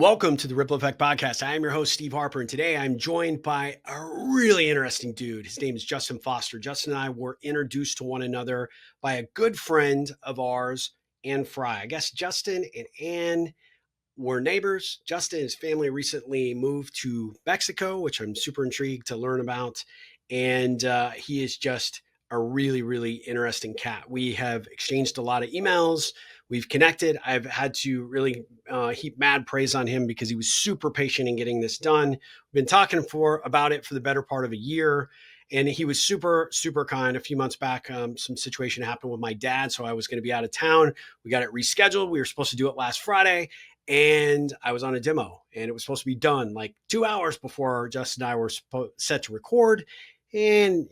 Welcome to the Ripple Effect Podcast. I am your host, Steve Harper, and today I'm joined by a really interesting dude. His name is Justin Foster. Justin and I were introduced to one another by a good friend of ours, Ann Fry. I guess Justin and Ann were neighbors. Justin and his family recently moved to Mexico, which I'm super intrigued to learn about. And he is just a really, really interesting cat. We have exchanged a lot of emails. We've connected. I've had to really heap mad praise on him because he was super patient in getting this done. We've been talking about it for the better part of a year. And he was super, super kind. A few months back, some situation happened with my dad. So I was going to be out of town. We got it rescheduled. We were supposed to do it last Friday. And I was on a demo and it was supposed to be done like 2 hours before Justin and I were set to record. And,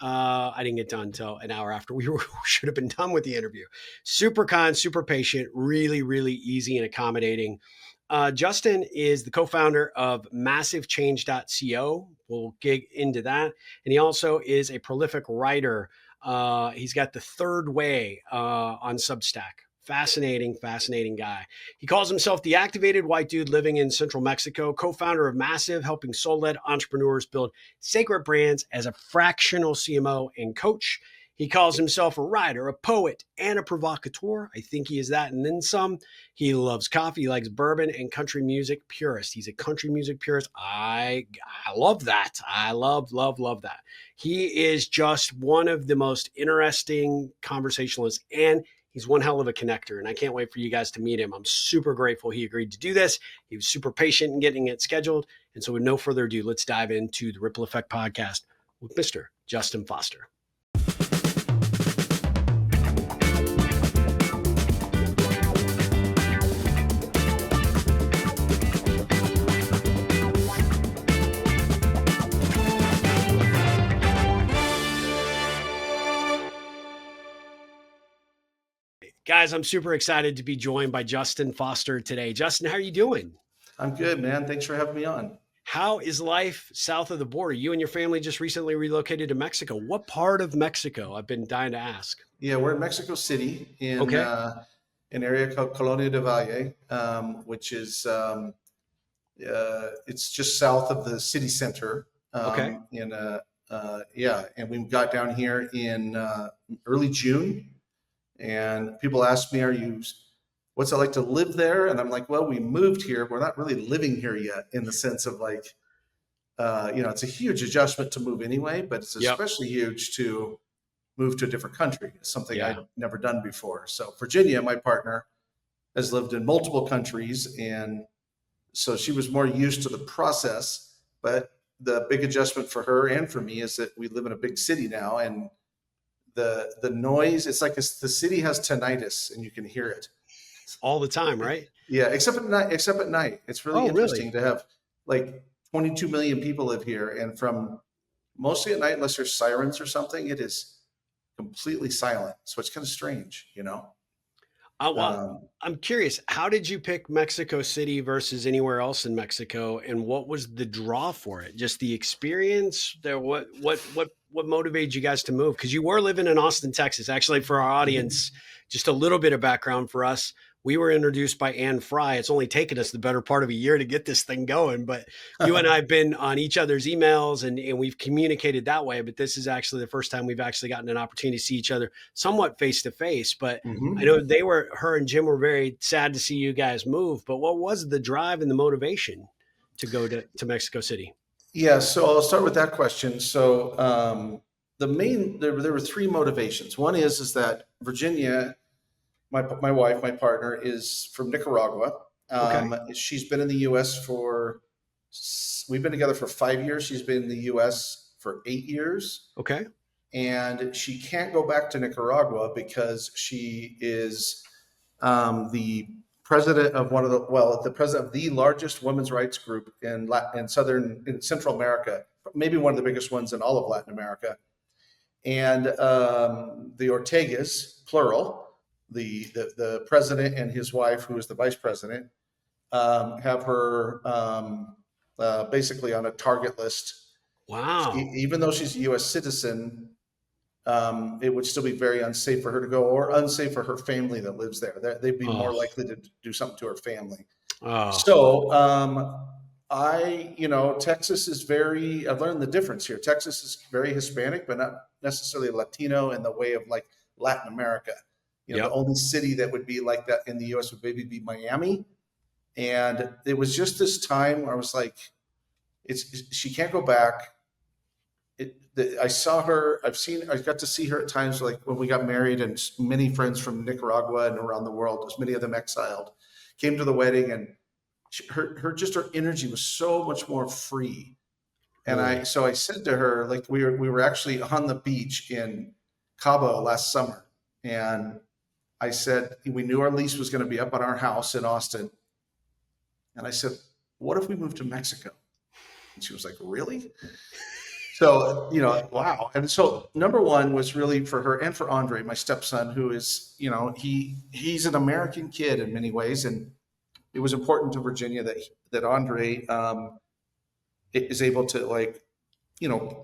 I didn't get done until an hour after we should have been done with the interview. Super kind, super patient, really, really easy and accommodating. Justin is the co-founder of massivechange.co. We'll get into that. And he also is a prolific writer. He's got The Third Way on Substack. Fascinating guy. He calls himself the activated white dude living in central Mexico, co-founder of Massive, helping soul-led entrepreneurs build sacred brands as a fractional CMO and coach. He calls himself a writer, a poet, and a provocateur. I think he is that and then some. He loves coffee, he likes bourbon, and country music purist. He's a country music purist. I love that. I love that. He is just one of the most interesting conversationalists, and he's one hell of a connector, and I can't wait for you guys to meet him. I'm super grateful he agreed to do this. He was super patient in getting it scheduled. And so with no further ado, let's dive into the Ripple Effect Podcast with Mr. Justin Foster. Guys, I'm super excited to be joined by Justin Foster today. Justin, how are you doing? I'm good, man. Thanks for having me on. How is life south of the border? You and your family just recently relocated to Mexico. What part of Mexico? I've been dying to ask. Yeah, we're in Mexico City in an area called Colonia del Valle, which is it's just south of the city center. And we got down here in early June. And people ask me, what's it like to live there? And I'm like, well, we moved here. We're not really living here yet in the sense of like, it's a huge adjustment to move anyway, but it's especially huge to move to a different country. It's something I'd never done before. So Virginia, my partner, has lived in multiple countries. And so she was more used to the process. But the big adjustment for her and for me is that we live in a big city now. And the noise, it's like the city has tinnitus and you can hear it all the time, right? Yeah, except at night. It's really interesting to have like 22 million people live here, and from mostly at night, unless there's sirens or something, it is completely silent. So it's kind of strange, I'm curious, how did you pick Mexico City versus anywhere else in Mexico, and what was the draw for it? Just the experience there? What motivated you guys to move? Because you were living in Austin, Texas. Actually, for our audience, just a little bit of background for us. We were introduced by Ann Fry. It's only taken us the better part of a year to get this thing going, but you and I have been on each other's emails and we've communicated that way. But this is actually the first time we've actually gotten an opportunity to see each other somewhat face to face. But I know her and Jim were very sad to see you guys move. But what was the drive and the motivation to go to Mexico City? Yeah, so I'll start with that question. So there were three motivations. One is that Virginia, my wife, my partner, is from Nicaragua. She's been in the U.S. we've been together for 5 years. She's been in the U.S. for 8 years. Okay. And she can't go back to Nicaragua because she is the president of the president of the largest women's rights group in Central America, maybe one of the biggest ones in all of Latin America. And the Ortegas, plural, the president and his wife, who is the vice president, have her basically on a target list. Wow. Even though she's a U.S. citizen, it would still be very unsafe for her to go, or unsafe for her family that lives there. They'd be more likely to do something to her family. Oh, So Texas is I've learned the difference here. Texas is very Hispanic, but not necessarily Latino in the way of like Latin America. The yep. only city that would be like that in the US would maybe be Miami. And it was just this time where I was like, she can't go back. I saw her, I got to see her at times like when we got married, and many friends from Nicaragua and around the world, as many of them exiled, came to the wedding, and her energy was so much more free. And Mm. so I said to her, like we were actually on the beach in Cabo last summer, and I said we knew our lease was going to be up on our house in Austin, and I said, "What if we moved to Mexico?" And she was like, "Really?" So wow. And so number one was really for her and for Andre, my stepson, who is he's an American kid in many ways, and it was important to Virginia that Andre is able to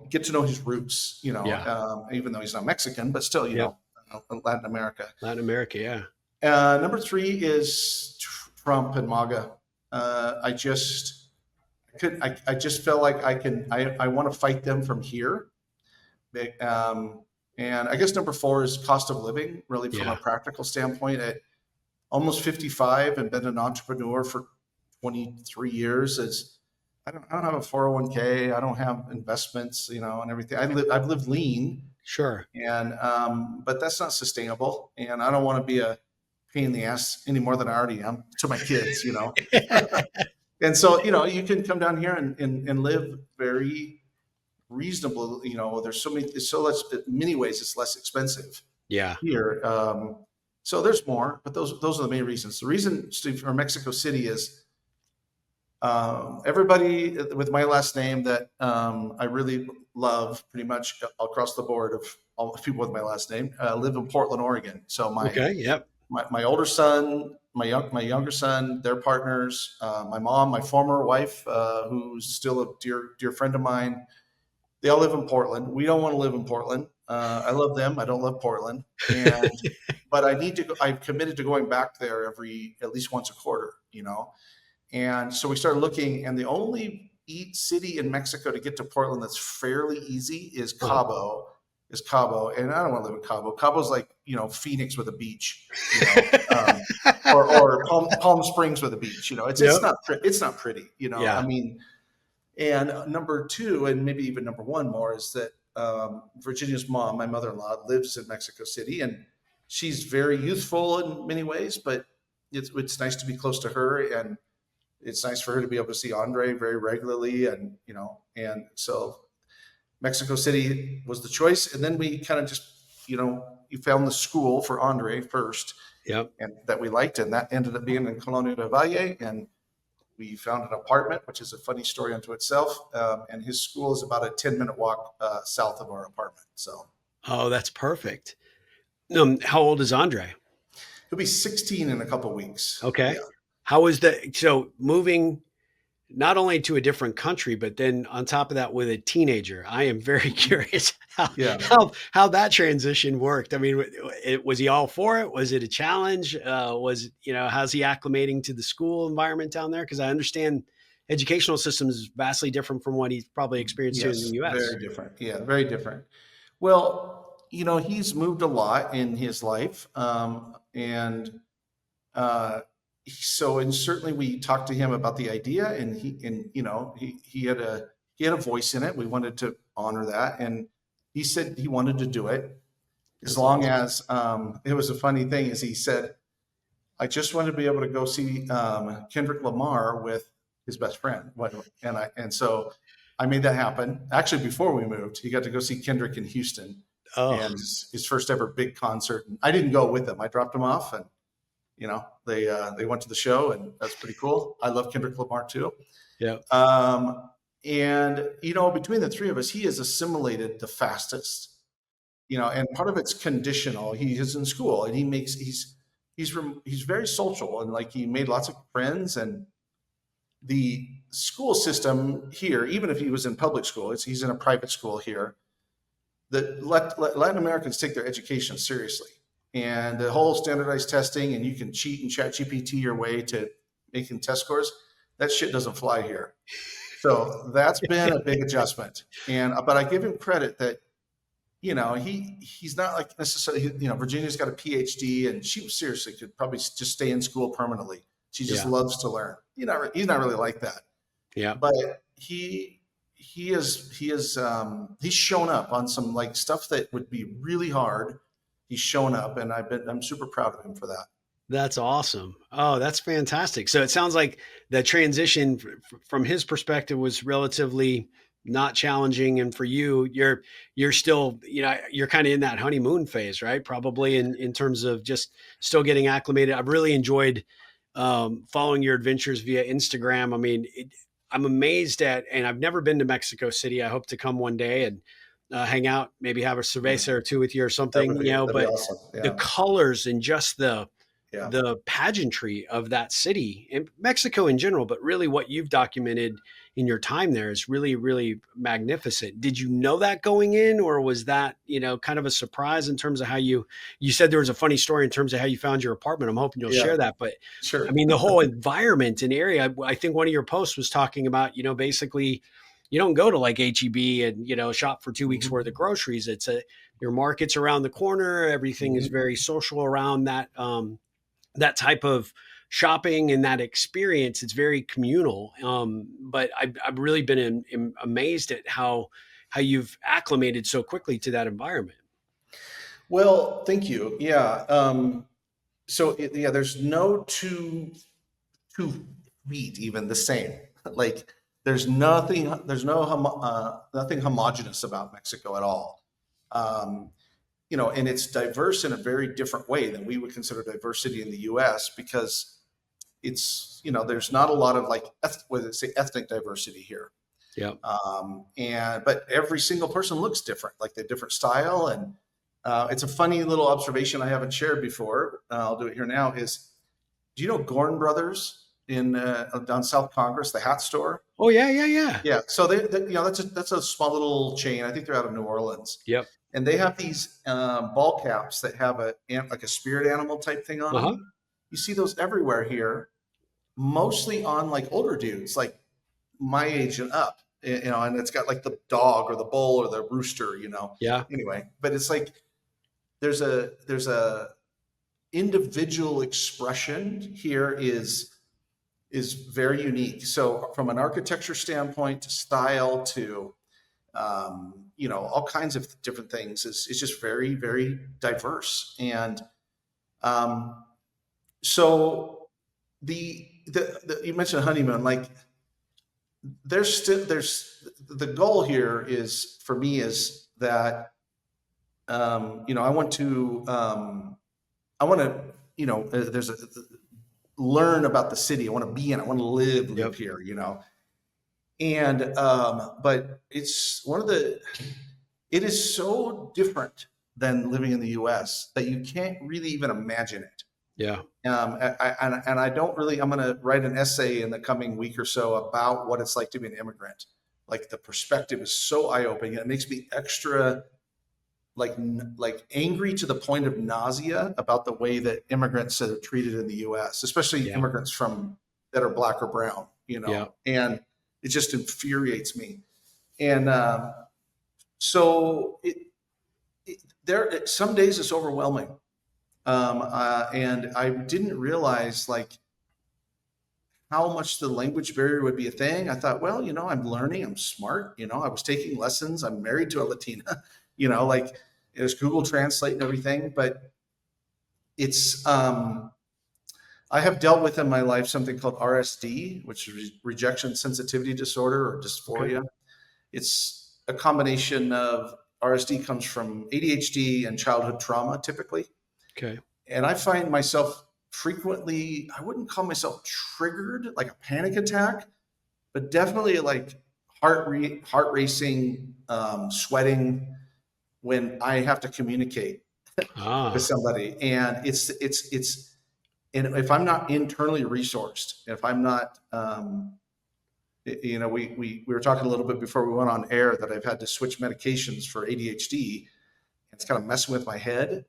get to know his roots, Yeah. even though he's not Mexican, but still, Yep. Latin America. Latin America. Yeah. Number three is Trump and MAGA. I just felt like I want to fight them from here. Um, and I guess number four is cost of living, really from a Yeah. practical standpoint. At almost 55 and been an entrepreneur for 23 years, I don't have a 401k. I don't have investments, and everything. I've lived lean, Sure. and but that's not sustainable. And I don't want to be a pain in the ass any more than I already am to my kids. And so, you can come down here and live very reasonable. There's in many ways it's less expensive Yeah. here. So there's more, but those are the main reasons. The reason, Steve, for Mexico City is everybody with my last name that I really love, pretty much across the board of all the people with my last name, live in Portland, Oregon. So Okay. Yep. my older son, my younger son, their partners, my mom, my former wife, who's still a dear friend of mine. They all live in Portland. We don't want to live in Portland. I love them. I don't love Portland. But I need to go. I've committed to going back there at least once a quarter. And so we started looking, and the only city in Mexico to get to Portland that's fairly easy is Uh-huh. Cabo. And I don't want to live in Cabo. Cabo's like Phoenix with a beach, or Palm Springs with a beach. It's Yep. not pretty. I Yeah. mean, and number two, and maybe even number one more, is that Virginia's mom, my mother-in-law, lives in Mexico City, and she's very youthful in many ways, but it's nice to be close to her, and it's nice for her to be able to see Andre very regularly, and so Mexico City was the choice. And then we kind of just, you found the school for Andre first, Yep. and that we liked, and that ended up being in Colonia del Valle, and we found an apartment, which is a funny story unto itself. And his school is about a 10-minute walk south of our apartment. So Oh, that's perfect. How old is Andre? he'll be 16 in a couple of weeks. Okay. Yeah. How was so moving not only to a different country, but then on top of that with a teenager? I am very curious Yeah. how that transition worked. I mean, was he all for it? Was it a challenge? How's he acclimating to the school environment down there? Because I understand educational system is vastly different from what he's probably experienced here in the Yes. U.S. Very different. Yeah. Very different. Well, he's moved a lot in his life. And uh, and certainly we talked to him about the idea, and he had a voice in it. We wanted to honor that, and he said he wanted to do it as That's long awesome. as it was a funny thing is he said, I just wanted to be able to go see Kendrick Lamar with his best friend. And so I made that happen. Actually, before we moved, he got to go see Kendrick in Houston, Oh, and his first ever big concert. I didn't go with him. I dropped him off, and they went to the show, and that's pretty cool. I love Kendrick Lamar too. yeah. And between the three of us, he has assimilated the fastest. And part of it's conditional. He is in school, and he's very social, and like he made lots of friends. And the school system here, even if he was in public school, he's in a private school here. That Latin Americans take their education seriously, and the whole standardized testing, and you can cheat and chat GPT your way to making test scores. That shit doesn't fly here. So that's been a big adjustment. And but I give him credit that, he's not like necessarily, Virginia's got a PhD, and she seriously could probably just stay in school permanently. She just Yeah. loves to learn. He's not really like that, Yeah. but he's shown up on some like stuff that would be really hard. He's shown up, and I'm super proud of him for that. That's awesome. Oh, that's fantastic. So it sounds like the transition from his perspective was relatively not challenging, and for you, you're still, you're kind of in that honeymoon phase, right? Probably in terms of just still getting acclimated. I've really enjoyed following your adventures via Instagram. I mean, I'm amazed at, and I've never been to Mexico City. I hope to come one day and hang out, maybe have a cerveza or two with you or something, That'd be but awesome. the Yeah. colors and just Yeah. the pageantry of that city and Mexico in general, but really what you've documented in your time there is really, really magnificent. Did you know that going in, or was that, kind of a surprise in terms of how you said there was a funny story in terms of how you found your apartment? I'm hoping you'll Yeah. share that, but I Sure. mean, the whole environment and area, I think one of your posts was talking about, basically you don't go to like HEB and, shop for 2 weeks worth of Mhm. groceries. Your market's around the corner. Everything is Mhm. very social around that type of shopping and that experience. It's very communal. But I've really been amazed at how you've acclimated so quickly to that environment. Well, thank you. Yeah. Yeah, there's no two wheat even the same. Like nothing homogenous about Mexico at all. Um, and it's diverse in a very different way than we would consider diversity in the U.S. because there's not a lot of like what do they say, ethnic diversity here. Yeah. But every single person looks different, like they have different style. And it's a funny little observation I haven't shared before. I'll do it here now. Do you know Gorn Brothers in down South Congress, the hat store? Oh yeah, yeah, yeah. Yeah. So that's a small little chain. I think they're out of New Orleans, Yep. and they have these ball caps that have like a spirit animal type thing on Uh-huh. them. You see those everywhere here, mostly on like older dudes, like my age and up. And it's got like the dog or the bull or the rooster. Yeah. Anyway, but it's like there's a individual expression here is very unique. So from an architecture standpoint to style to all kinds of different things is just very, very diverse. And um, so the you mentioned honeymoon, like there's the goal here is for me is that I want to there's a learn about the city. I want to be in. I want to live Yep. here. And but it is so different than living in the U.S. that you can't really even imagine it. Yeah. And I don't really. I'm going to write an essay in the coming week or so about what it's like to be an immigrant. Like the perspective is so eye-opening. It makes me extra like angry to the point of nausea about the way that immigrants are treated in the U.S., especially Yeah. immigrants that are black or brown. Yeah. And it just infuriates me. And so some days it's overwhelming. And I didn't realize like how much the language barrier would be a thing. I thought, well, I'm learning, I'm smart, I was taking lessons, I'm married to a Latina, like there's Google Translate and everything, but it's, I have dealt with in my life something called RSD, which is rejection sensitivity disorder or Okay. dysphoria. It's a combination of RSD comes from ADHD and childhood trauma typically. Okay. And I find myself frequently, I wouldn't call myself triggered like a panic attack, but definitely like heart racing, sweating when I have to communicate with Ah. somebody. And and if I'm not internally resourced, if I'm not, we were talking a little bit before we went on air that I've had to switch medications for ADHD. It's kind of messing with my head.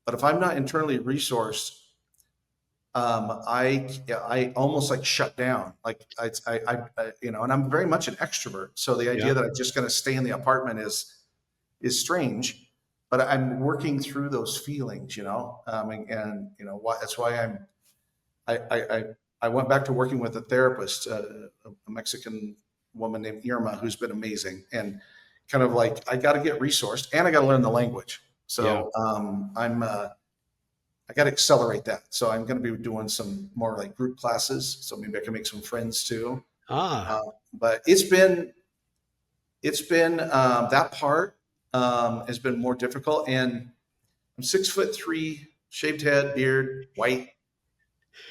But if I'm not internally resourced, I almost like shut down. Like and I'm very much an extrovert. So the idea Yeah. that I'm just going to stay in the apartment is strange. But I'm working through those feelings, and that's why I, I, I I went back to working with a therapist, a Mexican woman named Irma, who's been amazing, and kind of like I got to get resourced, and I got to learn the language. Yeah. So I got to accelerate that. So I'm going to be doing some more like group classes. So maybe I can make some friends too. Ah, But it's been that part has been more difficult. And I'm 6'3", shaved head, beard, white.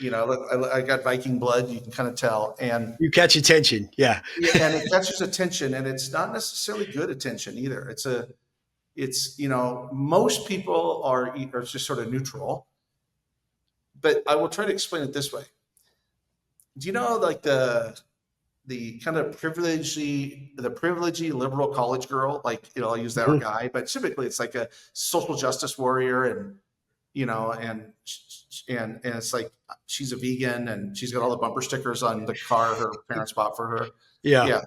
I got Viking blood. You can kind of tell, and you catch attention. Yeah. yeah, and it catches attention, and it's not necessarily good attention either. Most people are just sort of neutral, but I will try to explain it this way. Do you know like the kind of privileged liberal college girl, like, I'll use that, or Mhm. guy, but typically it's like a social justice warrior, and it's like she's a vegan and she's got all the bumper stickers on the car her parents bought for her. Yeah. Yeah,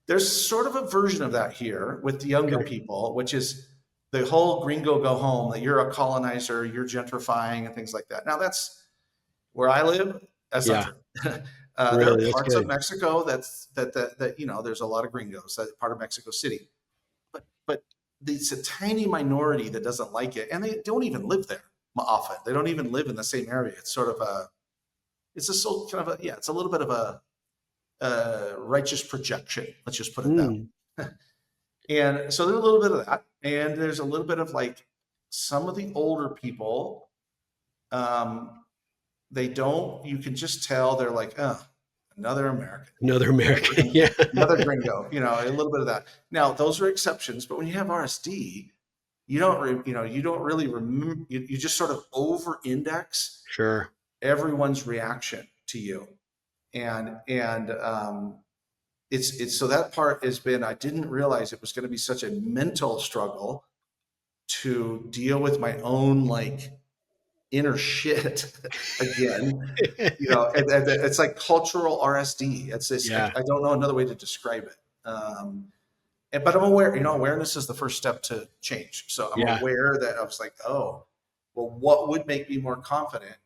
there's sort of a version of that here with the younger Okay. people, which is the whole gringo go home, that you're a colonizer, you're gentrifying and things like that. Now that's where I live. That's not Yeah. true. There are Really, that's parts of good. Mexico that there's a lot of gringos. That part of Mexico City, but it's a tiny minority that doesn't like it, and they don't even live there often. They don't even live in the same area. It's sort of it's a so kind of a, yeah, it's a little bit of a righteous projection. Let's just put it that Mm. way. And so there's a little bit of that, and there's a little bit of like some of the older people. Um, they don't. You can just tell they're like, oh, another American, Another American. another Yeah. another gringo. A little bit of that. Now those are exceptions, but when you have RSD, you don't really remember. You just sort of over-index Sure. everyone's reaction to you, and it's so that part has been. I didn't realize it was going to be such a mental struggle to deal with my own like inner shit again. It's like cultural RSD. It's this. I, Yeah. I don't know another way to describe it. But I'm aware. Awareness is the first step to change. So I'm Yeah. aware that I was like, oh, well, what would make me more confident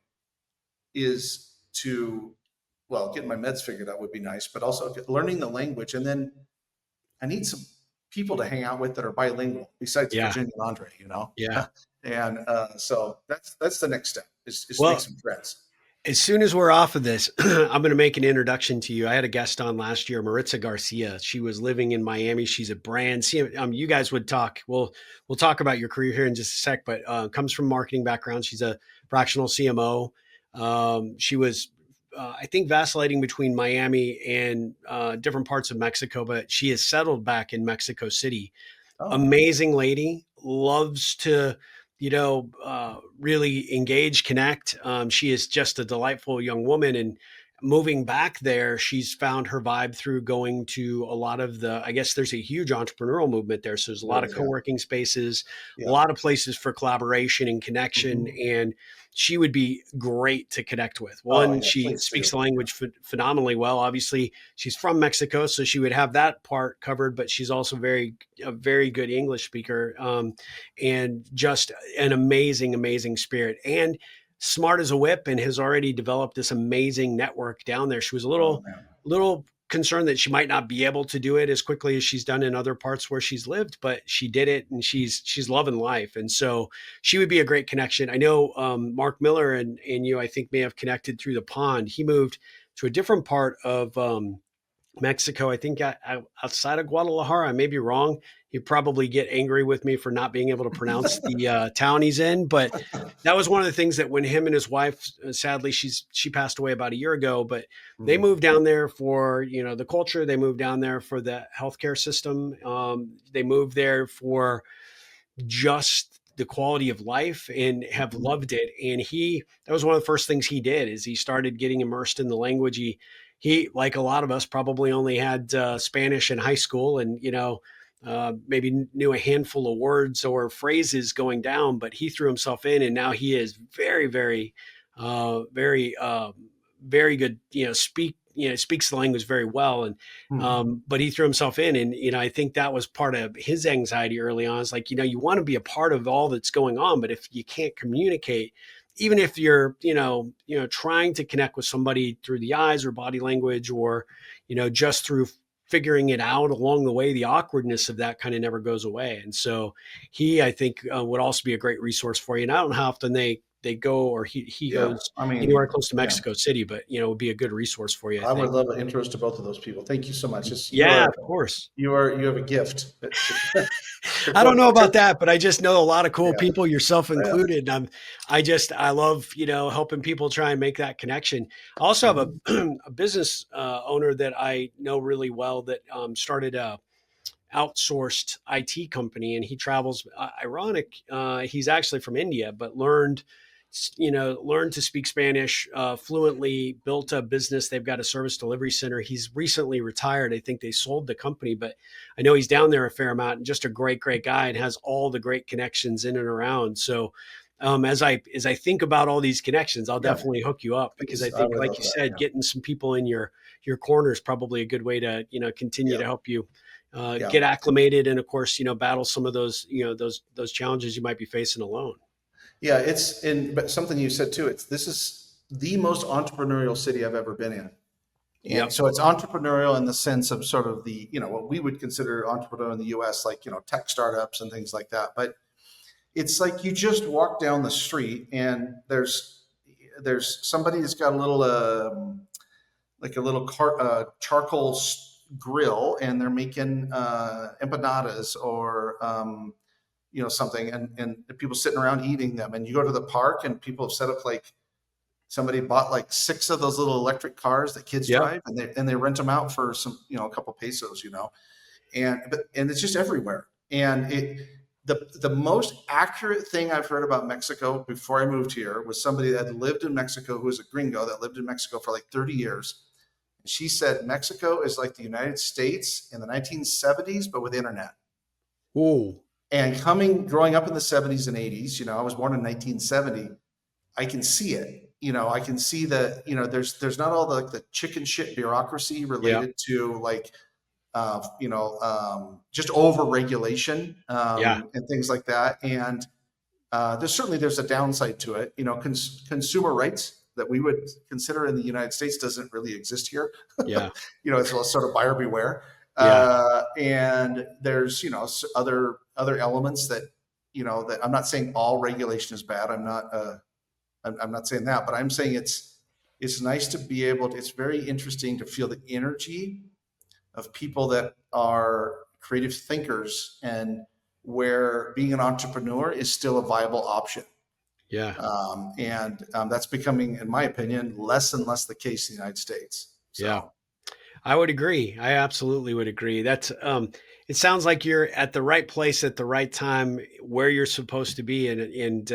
is to, well, getting my meds figured out would be nice, but also learning the language, and then I need some people to hang out with that are bilingual besides Yeah. Virginia and Andre, Yeah. and so that's the next step is to make Well, some friends. as soon as we're off of this, I'm going to make an introduction to you. I had a guest on last year, Maritza Garcia. She was living in Miami. She's a brand. You guys would talk. We'll talk about your career here in just a sec, but comes from marketing background. She's a fractional CMO. She was, I think, vacillating between Miami and different parts of Mexico, but she has settled back in Mexico City. Oh, Amazing lady, loves to really engage, connect. She is just a delightful young woman, and moving back there, she's found her vibe through going to a lot of I guess there's a huge entrepreneurial movement there, so there's a lot there of is, yeah, co-working spaces, a yeah. lot of places for collaboration and connection, Hmm. and she would be great to connect with. Oh, One, yeah, she please speaks do. the Yeah. language phenomenally well. Obviously, she's from Mexico, so she would have that part covered, but she's also a very good English speaker, and just an amazing, amazing spirit, and smart as a whip, and has already developed this amazing network down there. She was a Oh man. little concerned that she might not be able to do it as quickly as she's done in other parts where she's lived, but she did it, and she's loving life. And so she would be a great connection. I know Mark Miller and you, I think, may have connected through the pond. He moved to a different part of Mexico, I think, outside of Guadalajara. I may be wrong. He'd probably get angry with me for not being able to pronounce the town he's in, but that was one of the things that when him and his wife, sadly, she passed away about a year ago, but they Mm. moved down there for the culture. They moved down there for the healthcare system. They moved there for just the quality of life and have Mhm. loved it. And that was one of the first things he did is he started getting immersed in the language. He like a lot of us probably only had Spanish in high school, and maybe knew a handful of words or phrases going down, but he threw himself in, and now he is very, very very very good. Speaks the language very well, and Hmm. but he threw himself in, and I think that was part of his anxiety early on. It's like you want to be a part of all that's going on, but if you can't communicate, even if you're trying to connect with somebody through the eyes or body language, or just through figuring it out along the way, the awkwardness of that kind of never goes away. And so I think, would also be a great resource for you. And I don't know how often they go, or he Yeah. goes I anywhere mean, close to yeah, Mexico City, but it would be a good resource for you, I I would think. love an intros to both of those people. Thank you so much. Yeah, of course. You have a gift to I don't know put about that, but I just know a lot of cool yeah, people, yourself yeah. included. And I love, helping people try and make that connection. I also have Mhm. a business owner that I know really well that started a outsourced IT company, and he travels. Ironic, he's actually from India, but learned to speak Spanish fluently. Built a business. They've got a service delivery center. He's recently retired. I think they sold the company, but I know he's down there a fair amount. And just a great guy, and has all the great connections in and around. So. As I think about all these connections, I'll Yeah, definitely hook you up, because I please. I think, would like love you that. said, Yeah. getting some people in your corner is probably a good way to continue Yeah. to help you Yeah. get acclimated, and of course battle some of those those challenges you might be facing alone. Yeah. But something you said too, this is the most entrepreneurial city I've ever been in. And Yep. so it's entrepreneurial in the sense of sort of what we would consider entrepreneurial in the US, like, tech startups and things like that. But it's like you just walk down the street and there's somebody that's got a little, like a little charcoal grill, and they're making empanadas or, something, and people sitting around eating them. And you go to the park and people have set up, like, somebody bought like six of those little electric cars that kids Yep. drive, and they rent them out for some, a couple pesos, and it's just everywhere. And the most accurate thing I've heard about Mexico before I moved here was somebody that had lived in Mexico, who was a gringo that lived in Mexico for like 30 years. And she said Mexico is like the United States in the 1970s, but with internet. Ooh. And growing up in the 70s and 80s, I was born in 1970. I can see it. I can see that, there's not all the chicken shit bureaucracy Yep. related to, like, just over regulation, Yeah. and things like that. And there's a downside to it. Consumer rights that we would consider in the United States doesn't really exist here. Yeah. It's a sort of buyer beware. Yeah. And there's other elements that, that I'm not saying all regulation is bad. I'm not saying that, but I'm saying it's nice to be able to, it's very interesting to feel the energy of people that are creative thinkers, and where being an entrepreneur is still a viable option. Yeah. And that's becoming, in my opinion, less and less the case in the United States. Yeah. So, I would agree. I absolutely would agree. That's it sounds like you're at the right place at the right time, where you're supposed to be, and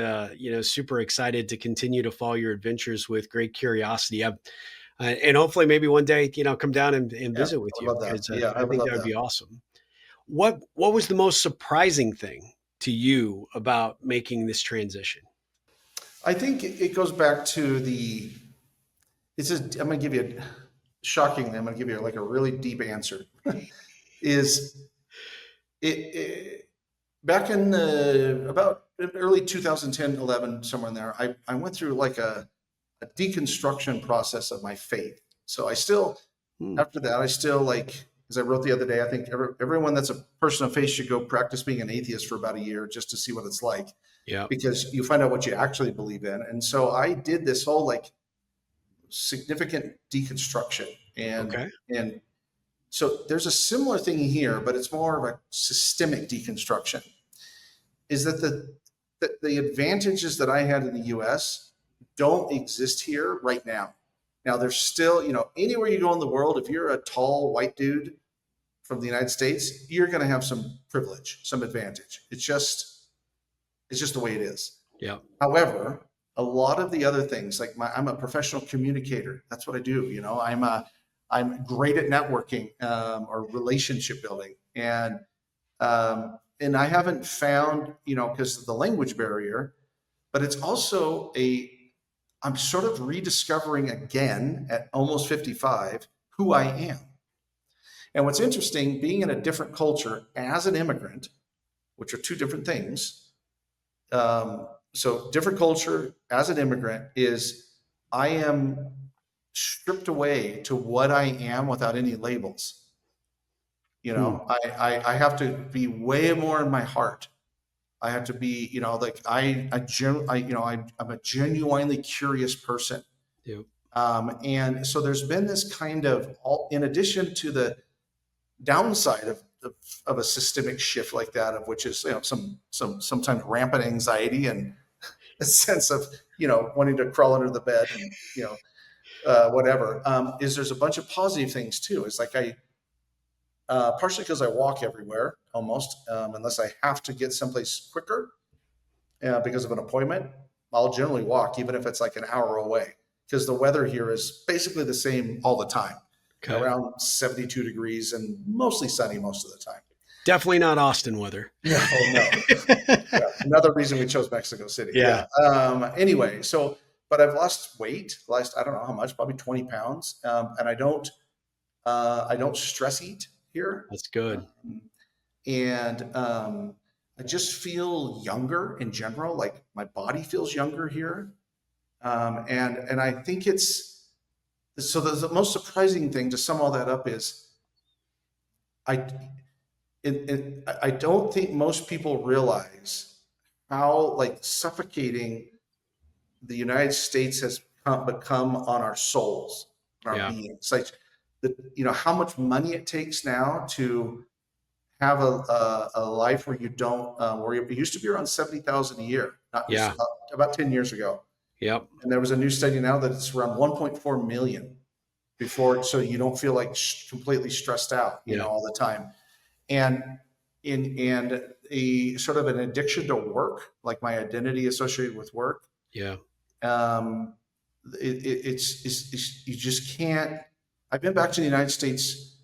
super excited to continue to follow your adventures with great curiosity. And hopefully maybe one day, come down and yeah, visit I with would you, love that. because Yeah, I I would think that love would that. be awesome. What was the most surprising thing to you about making this transition? I think it goes back to I'm going to give you shockingly, I'm going to give you like a really deep answer. Is it back in about early 2010, 11, somewhere in there, I went through like a deconstruction process of my faith. So Hmm. after that, I still, like, as I wrote the other day, I think everyone that's a person of faith should go practice being an atheist for about a year just to see what it's like, Yeah. because you find out what you actually believe in. And so I did this whole, like, significant deconstruction, Okay. and so there's a similar thing here, but it's more of a systemic deconstruction. Is that the advantages that I had in the US don't exist here right now. Now, there's still, anywhere you go in the world, if you're a tall white dude from the United States, you're going to have some privilege, some advantage. It's just the way it is. Yeah. However, a lot of the other things, like, I'm a professional communicator. That's what I do. I'm great at networking, or relationship building, and I haven't found, because of the language barrier, but it's also I'm sort of rediscovering again at almost 55 who I am. And what's interesting, being in a different culture as an immigrant, which are two different things. So different culture as an immigrant is I am stripped away to what I am without any labels. You Hmm. know, I have to be way more in my heart. I have to be, like I'm a genuinely curious person. Yep. And so there's been this kind of, in addition to the downside of a systemic shift like that, of which is, sometimes rampant anxiety and a sense of, wanting to crawl under the bed and, whatever, is there's a bunch of positive things too. It's like partially because I walk everywhere almost, unless I have to get someplace quicker because of an appointment. I'll generally walk, even if it's like an hour away, because the weather here is basically the same all the time, Okay. around 72 degrees and mostly sunny most of the time. Definitely not Austin weather. No, no. Yeah, another reason we chose Mexico City. Yeah. Yeah. Anyway, but I've lost weight, I don't know how much, probably 20 pounds. And I don't stress eat here. That's good. And I just feel younger in general. Like my body feels younger here. And I think so the most surprising thing to sum all that up is I, I don't think most people realize how like suffocating the United States has become on our souls, on our Yeah. beings. Like how much money it takes now to have a life where you don't, where it used to be around 70,000 a year, not Yeah. about 10 years ago. Yep. And there was a new study now that it's around 1.4 million before, so you don't feel like completely stressed out, Yeah. all the time. And and a sort of an addiction to work, like my identity associated with work. Yeah. Um, it's you just can't. I've been back to the United States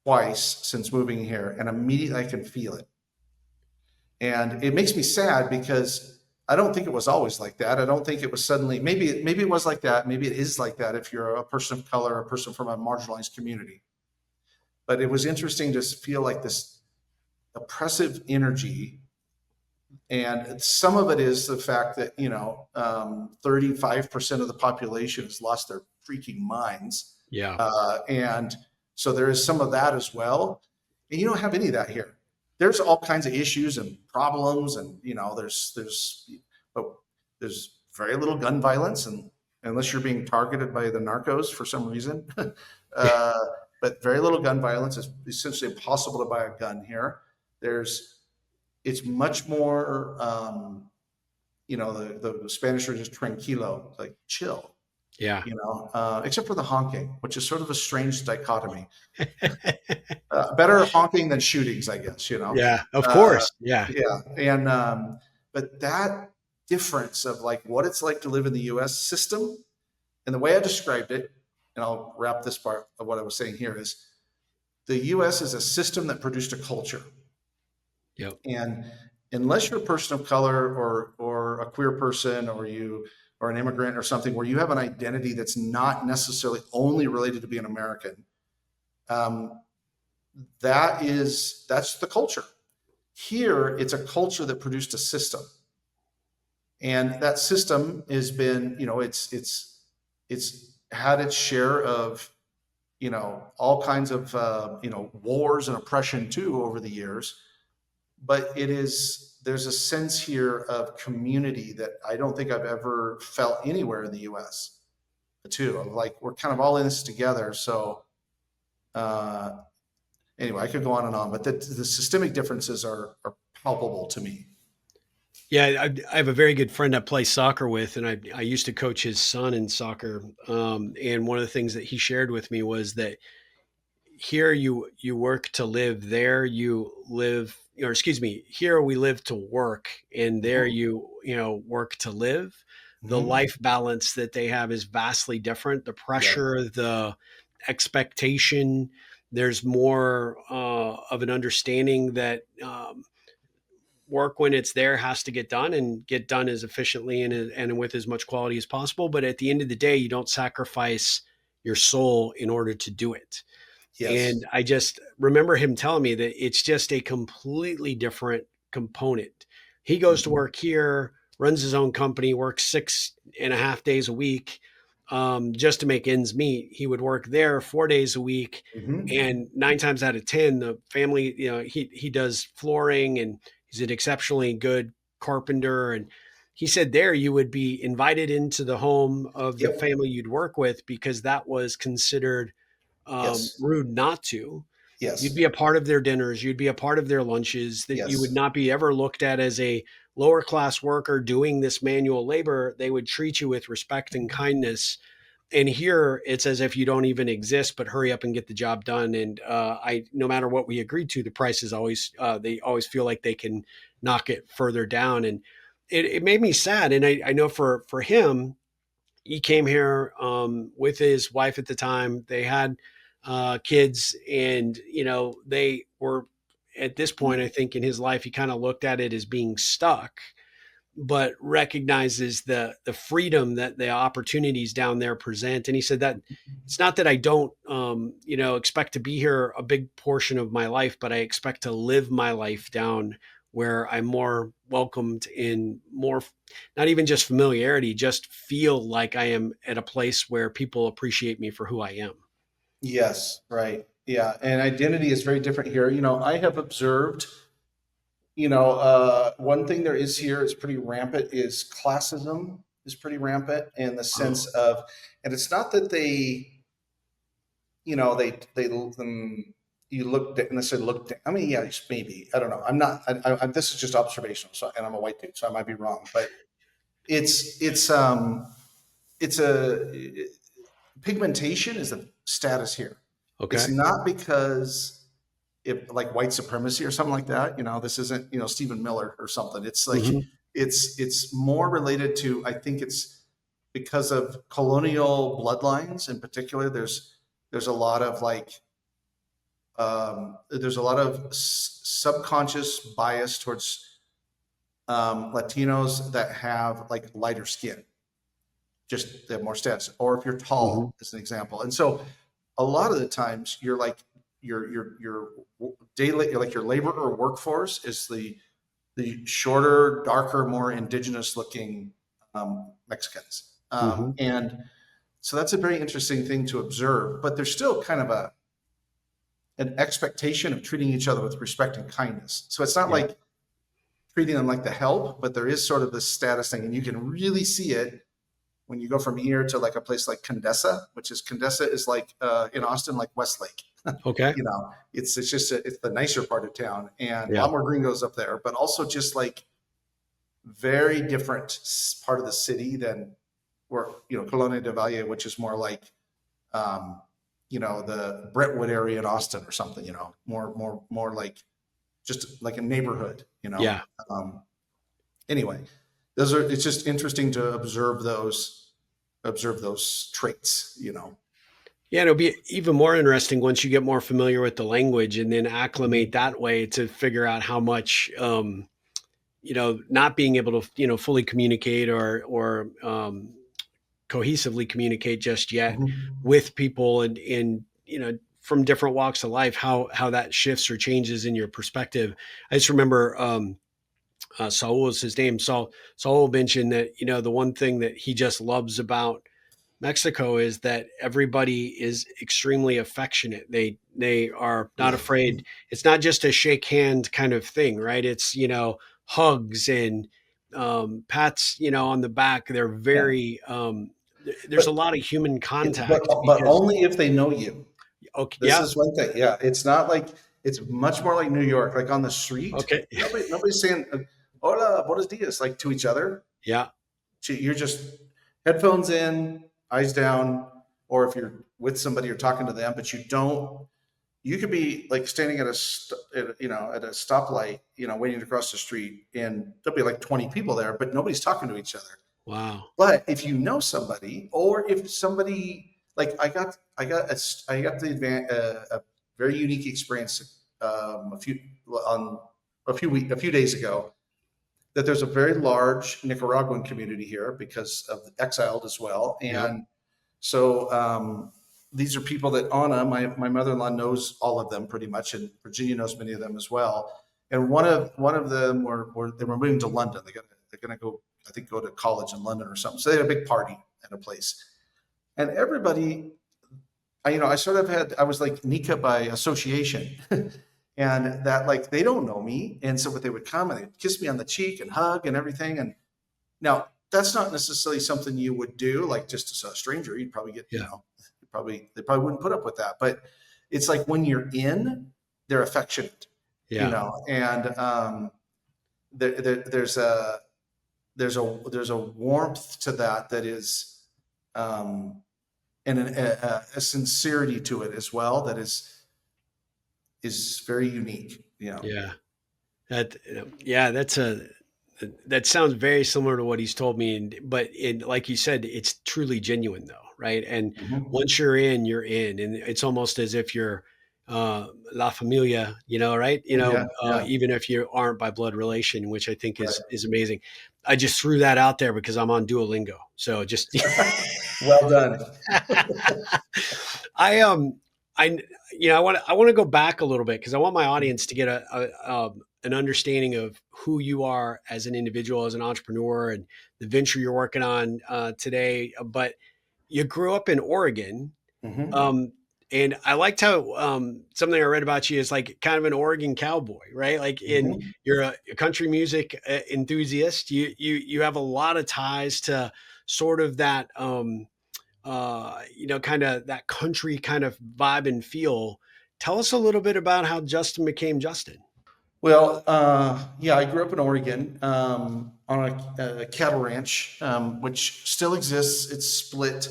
twice since moving here, and immediately I can feel it. And it makes me sad because I don't think it was always like that. I don't think it was suddenly, maybe it was like that. Maybe it is like that if you're a person of color, a person from a marginalized community. But it was interesting to feel like this oppressive energy. And some of it is the fact that, 35% of the population has lost their freaking minds. Yeah. And so there is some of that as well. And you don't have any of that here. There's all kinds of issues and problems, and but there's very little gun violence, and unless you're being targeted by the narcos for some reason. But very little gun violence. It's essentially impossible to buy a gun here. It's much more, the Spanish are just tranquilo, like chill, Yeah. except for the honking, which is sort of a strange dichotomy. Better honking than shootings, I guess, Yeah. Of Uh, course. Yeah. yeah. But that difference of like what it's like to live in the US system, and the way I described it, and I'll wrap this part of what I was saying here, is the US is a system that produced a culture. Yep. And unless you're a person of color or a queer person, or an immigrant or something where you have an identity that's not necessarily only related to being American, that's the culture. Here, it's a culture that produced a system, and that system has been, it's had its share of, all kinds of, wars and oppression too over the years. But there's a sense here of community that I don't think I've ever felt anywhere in the U.S. too. Of like we're kind of all in this together. So uh, anyway, I could go on and on, but the systemic differences are palpable to me. Yeah. I have a very good friend I play soccer with, and I used to coach his son in soccer. And one of the things that he shared with me was that here you work to live, there you live, or excuse me, here we live to work, and there Mhm. you work to live. The Mhm. life balance that they have is vastly different. The Yeah. pressure, the expectation, there's more of an understanding that work when it's there has to get done and get done as efficiently and with as much quality as possible. But at the end of the day, you don't sacrifice your soul in order to do it. Yes. And I just remember him telling me that it's just a completely different component. He goes to Mhm. work here, runs his own company, works 6.5 days a week, just to make ends meet. He would work there 4 days a week. Mhm. And 9 times out of 10, the family, he does flooring and he's an exceptionally good carpenter. And he said there you would be invited into the home of the Yep. family you'd work with because that was considered Yes. rude not to. You'd Yes. be a part of their dinners, you'd be a part of their lunches, that you would Yes. not be ever looked at as a lower class worker doing this manual labor. They would treat you with respect and kindness. And here it's as if you don't even exist, but hurry up and get the job done. And no matter what we agreed to, the price is always, they always feel like they can knock it further down. And it made me sad. And I know for him, he came here with his wife at the time. They had kids, and they were at this point. I think in his life, he kind of looked at it as being stuck, but recognizes the freedom that the opportunities down there present. And he said that it's not that I don't expect to be here a big portion of my life, but I expect to live my life down where I'm more welcomed in more, not even just familiarity, just feel like I am at a place where people appreciate me for who I am. Yes. Right. Yeah. And identity is very different here. I have observed, one thing there is here is pretty rampant is classism is pretty rampant in the sense Oh, of, and it's not that they you look and they said look. I mean, yeah, maybe I don't know. I'm not. This is just observational. So, and I'm a white dude, so I might be wrong. But it's a pigmentation is the status here. It's okay. not because if like white supremacy or something like that. This isn't Stephen Miller or something. It's like Hmm. it's more related to. I think it's because of colonial bloodlines in particular. There's a lot of there's a lot of subconscious bias towards Latinos that have like lighter skin, just they have more status, or if you're Hmm. tall, as an example. And so, a lot of the times, you're like your daily like your labor or workforce is the shorter, darker, more indigenous looking Mexicans, Hmm. and so that's a very interesting thing to observe. But there's still kind of an expectation of treating each other with respect and kindness. So it's not Yeah. like treating them like the help, but there is sort of this status thing, and you can really see it when you go from here to like a place like Condesa is like in Austin, like Westlake. Okay. It's just it's the nicer part of town, and a Yeah. lot more gringos up there, but also just like very different part of the city than where Colonia del Valle, which is more like um, the Brentwood area in Austin or something. More like just like a neighborhood. Yeah. Um, anyway, it's just interesting to observe those traits. Yeah, it'll be even more interesting once you get more familiar with the language and then acclimate Mhm. that way to figure out how much, not being able to, fully communicate or cohesively communicate just yet Mhm. with people and from different walks of life, how that shifts or changes in your perspective. I just remember Saul was his name. Saul mentioned that, the one thing that he just loves about Mexico is that everybody is extremely affectionate. They are not Yeah. afraid. It's not just a shake hand kind of thing, right? It's hugs and pats, on the back. They're Yeah. very there's a But lot of human but contact but because only if they know you. okay, This yeah, is one thing. Yeah, it's not like it's much more like New York. Like on the street, okay, nobody's saying "Hola, buenos dias" like to each other. yeah, You're just headphones in, eyes down, or if you're with somebody, you're talking to them, but you don't. You could be like standing at a stoplight, waiting to cross the street, and there'll be like 20 people there, but nobody's talking to each other. wow, But if you know somebody, or if somebody like I got a very unique experience a few on a few days ago. that there's a very large Nicaraguan community here because of the exiled as well. Yep. And so these are people that Anna, my mother-in-law, knows all of them pretty much, and Virginia knows many of them as well. And one of them they were moving to London. They're gonna go, I think, go to college in London or something. So they had a big party at a place, and everybody, I sort of I was like Nika by association. And that, like, they don't know me. And so, but they would come and they'd kiss me on the cheek and hug and everything. And now that's not necessarily something you would do, like just as a stranger. You'd probably get, Yeah. they probably wouldn't put up with that. But it's like when you're in, they're affectionate, Yeah. and there's a warmth to that is, and a sincerity to it as well that is very unique. Yeah. That, yeah, that sounds very similar to what he's told me. But like you said, it's truly genuine though. Right. And Mhm. once you're in, you're in, and it's almost as if you're, La Familia, right. Yeah, yeah, Even if you aren't by blood relation, which I think right. is amazing. I just threw that out there because I'm on Duolingo. So just, Well done. I I I want to go back a little bit because I want my audience to get an understanding of who you are as an individual, as an entrepreneur, and the venture you're working on today. But you grew up in Oregon, Hmm. um, and I liked how something I read about you is like kind of an Oregon cowboy, right? Like Hmm. you're a country music enthusiast. You have a lot of ties to sort of that. Kind of that country kind of vibe and feel. Tell us a little bit about how Justin became Justin. Well, yeah, I grew up in Oregon, on a cattle ranch, which still exists. It's split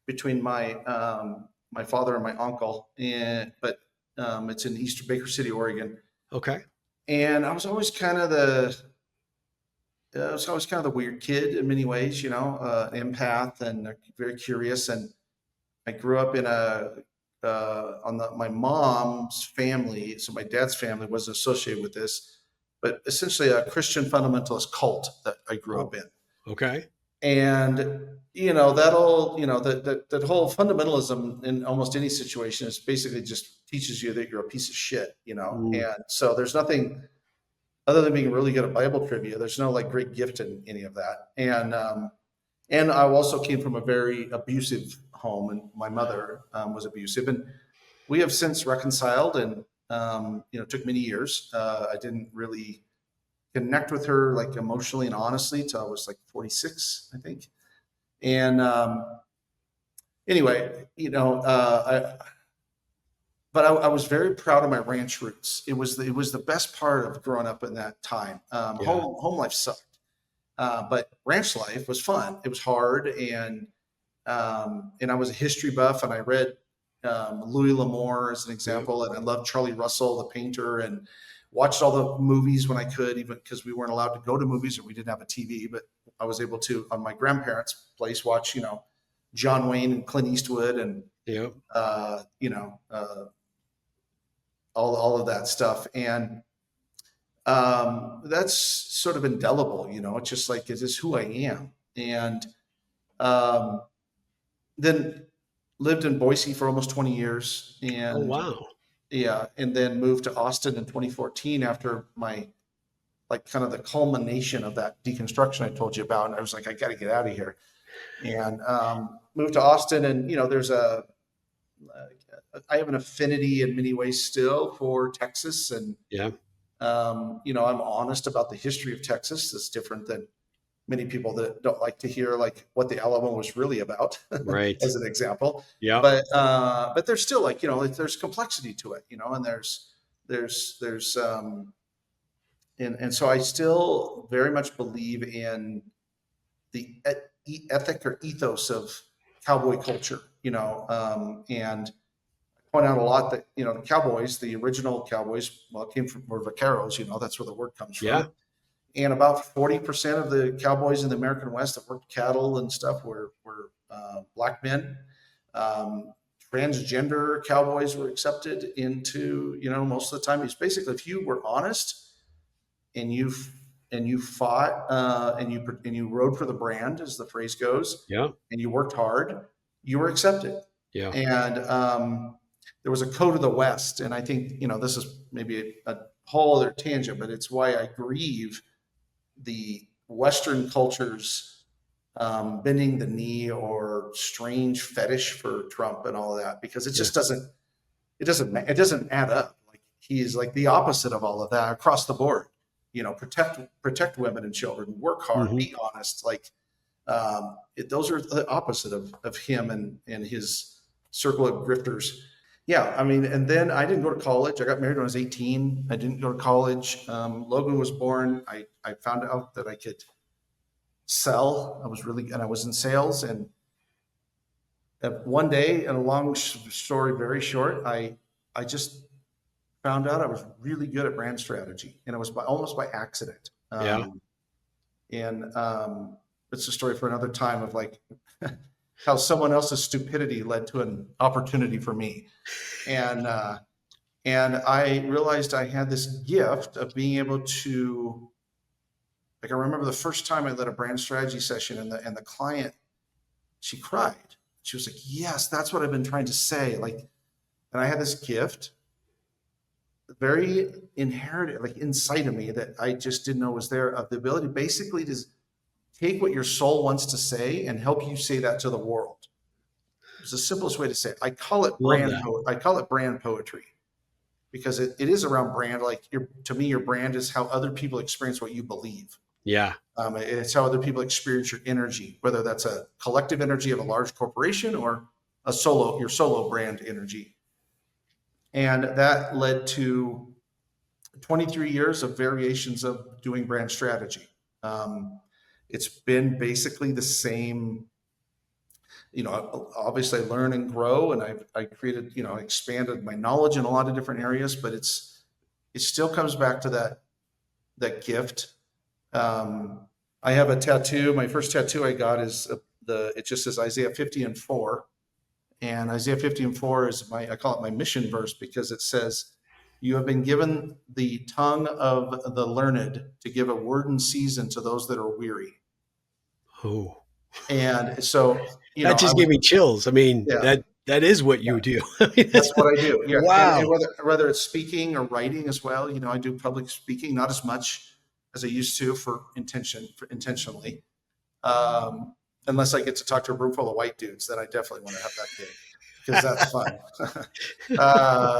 between my father and my uncle, but it's in Eastern Baker City, Oregon. Okay. And I was always kind of the weird kid in many ways, empath and very curious. And I grew up in my mom's family. So my dad's family wasn't associated with this, but essentially a Christian fundamentalist cult that I grew up Oh, in. okay. And, that whole fundamentalism in almost any situation is basically just teaches you that you're a piece of shit. Mm, And so there's nothing other than being really good at Bible trivia. There's no like great gift in any of that. And I also came from a very abusive home, and my mother was abusive, and we have since reconciled, and it took many years. I didn't really connect with her like emotionally and honestly till I was like 46, I think. And anyway, but I was very proud of my ranch roots. It was the best part of growing up in that time. yeah. Home life sucked, but ranch life was fun. It was hard, and I was a history buff, and I read Louis L'Amour as an Yep. example, and I loved Charlie Russell, the painter, and watched all the movies when I could, even because we weren't allowed to go to movies or we didn't have a TV, but I was able to on my grandparents' place watch, John Wayne and Clint Eastwood and Yep. uh, you know uh, all of that stuff, and that's sort of indelible. It's just like it is who I am, and um, then lived in Boise for almost 20 years, Oh, and wow. yeah, and then moved to Austin in 2014 after my like kind of the culmination of that deconstruction I told you about. And I was like, I got to get out of here, and moved to Austin. And I have an affinity in many ways still for Texas, and Yeah. I'm honest about the history of Texas. It's different than many people that don't like to hear like what the Alamo was really about, Right. as an example. Yep. But there's still like there's complexity to it, and there's and so I still very much believe in the ethic or ethos of cowboy culture, and point out a lot that the cowboys, the original cowboys, well, it came from or vaqueros, that's where the word comes Yeah. from. And about 40% of the cowboys in the American West that worked cattle and stuff were black men. Um, Transgender cowboys were accepted into, most of the time. It's basically if you were honest and you you fought and you rode for the brand, as the phrase goes, Yeah. and you worked hard, you were accepted. Yeah. And there was a code of the West, and I think this is maybe a whole other tangent, but it's why I grieve the Western culture's bending the knee or strange fetish for Trump and all of that, because it just doesn't add up. Like, he's like the opposite of all of that across the board. Protect women and children, work hard, Mm-hmm. be honest. Like, those are the opposite of him and his circle of grifters. Yeah, I mean, and then I didn't go to college. I got married when I was 18. I didn't go to college. Logan was born. I found out that I could sell. I was in sales. And one day, and a long story, very short, I just found out I was really good at brand strategy, and it was almost by accident. Yeah. And it's a story for another time of like how someone else's stupidity led to an opportunity for me. And I realized I had this gift of being able to, like, I remember the first time I led a brand strategy session, and the client, she cried. She was like, "Yes, that's what I've been trying to say." Like, and I had this gift, very inherited, like inside of me, that I just didn't know was there, of the ability basically to take what your soul wants to say and help you say that to the world. It's the simplest way to say it. I call it brand poetry, because it is around brand. Like, to me, your brand is how other people experience what you believe. Yeah. It's how other people experience your energy, whether that's a collective energy of a large corporation or your solo brand energy. And that led to 23 years of variations of doing brand strategy. It's been basically the same. Obviously I learn and grow, and I created, expanded my knowledge in a lot of different areas, but it still comes back to that gift. I have a tattoo. My first tattoo I got is it just says Isaiah 50:4. And Isaiah 50:4 is I call it my mission verse, because it says, "You have been given the tongue of the learned to give a word in season to those that are weary." Oh, And so, that just gave me chills. I mean, yeah, that is what yeah, you do. I mean, that's what I do. Yeah. And wow. whether it's speaking or writing as well, I do public speaking, not as much as I used to intentionally. Um, Unless I get to talk to a room full of white dudes, then I definitely want to have that gig, because that's fun.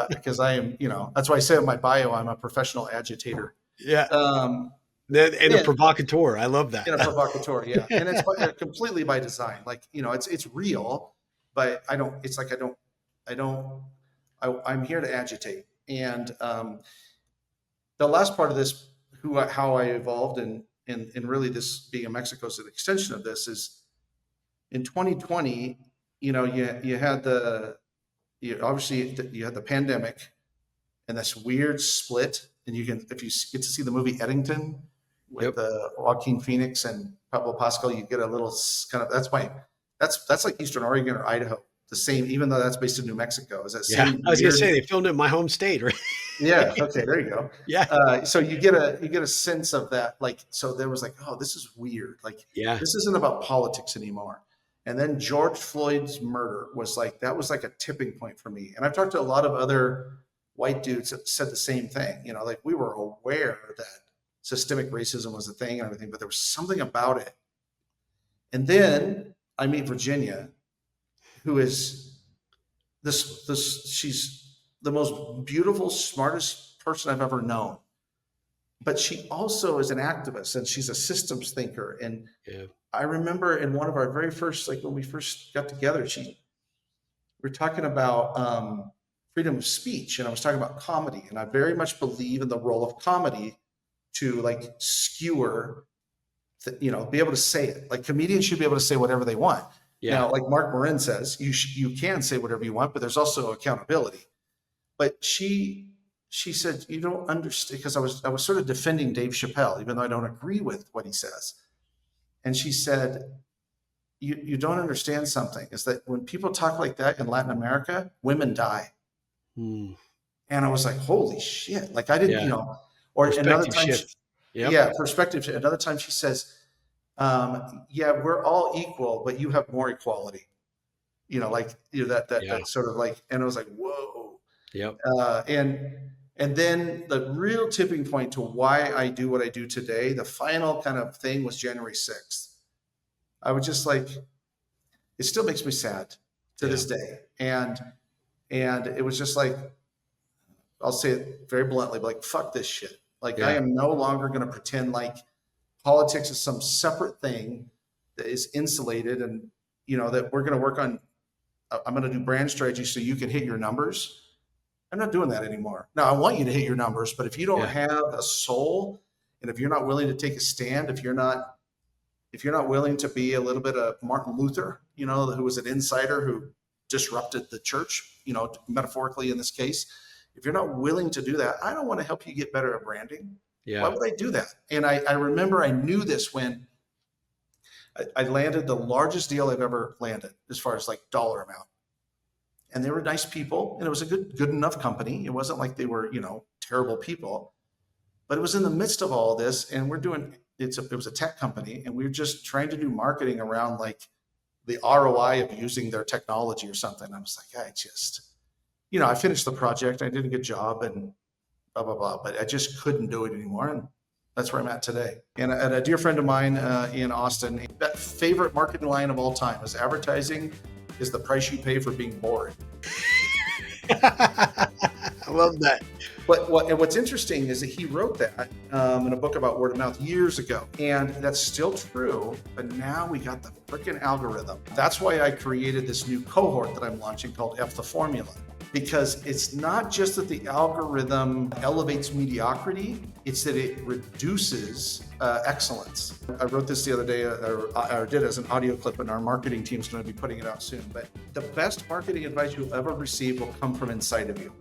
Because I am, that's why I say in my bio, I'm a professional agitator. Yeah. Um, And a yeah, provocateur. I love that. and a provocateur, yeah. And it's completely by design. Like, it's real, but I don't. It's like I'm here to agitate. And the last part of this, how I evolved, and really this being in Mexico is an extension of this, is in 2020. You had you had the pandemic and this weird split. And if you get to see the movie Eddington with Joaquin Phoenix and Pablo Pascal, you get a little kind of, that's like Eastern Oregon or Idaho, the same, even though that's based in New Mexico. Is that same? I was going to say, they filmed it in my home state, right? Yeah. Okay. There you go. Yeah. So you get a sense of that. Like, so there was like, oh, this is weird. Like, this isn't about politics anymore. And then George Floyd's murder was like a tipping point for me. And I've talked to a lot of other white dudes that said the same thing. Like, we were aware that systemic racism was a thing and everything, but there was something about it. And then I meet Virginia, who is she's the most beautiful, smartest person I've ever known. But she also is an activist, and she's a systems thinker. And I remember in one of our very first, like when we first got together, we were talking about freedom of speech, and I was talking about comedy. And I very much believe in the role of comedy to like skewer, be able to say it. Like, comedians should be able to say whatever they want. Yeah. Now, like Mark Marin says, you can say whatever you want, but there's also accountability. But she said, "You don't understand," because I was sort of defending Dave Chappelle, even though I don't agree with what he says. And she said, you don't understand something, is that when people talk like that in Latin America, women die. And I was like, holy shit. Like, I didn't, or another time, shift. Yep. Yeah, perspective. Another time she says, yeah, we're all equal, but you have more equality. Like Yeah. that sort of like, and I was like, whoa. Yep. And then the real tipping point to why I do what I do today, the final kind of thing was January 6th. I was just like, it still makes me sad to this day. And it was just like, I'll say it very bluntly, but like, fuck this shit. Like, I am no longer going to pretend like politics is some separate thing that is insulated and, that we're going to work on, I'm going to do brand strategy so you can hit your numbers. I'm not doing that anymore. Now, I want you to hit your numbers, but if you don't have a soul, and if you're not willing to take a stand, if you're not willing to be a little bit of Martin Luther, who was an insider who disrupted the church, metaphorically in this case, if you're not willing to do that, I don't want to help you get better at branding. Yeah. Why would I do that? And I remember I knew this when I landed the largest deal I've ever landed as far as like dollar amount. And they were nice people, and it was a good enough company. It wasn't like they were, terrible people, but it was in the midst of all this, and it was a tech company, and we were just trying to do marketing around like the ROI of using their technology or something. I was like, I finished the project, I did a good job, and blah, blah, blah, but I just couldn't do it anymore. And that's where I'm at today. And a dear friend of mine in Austin, that favorite marketing line of all time is advertising is the price you pay for being bored. I love that. But what's interesting is that he wrote that in a book about word of mouth years ago. And that's still true, but now we got the freaking algorithm. That's why I created this new cohort that I'm launching called F the Formula. Because it's not just that the algorithm elevates mediocrity, it's that it reduces excellence. I wrote this the other day, or did as an audio clip, and our marketing team's going to be putting it out soon. But the best marketing advice you'll ever receive will come from inside of you.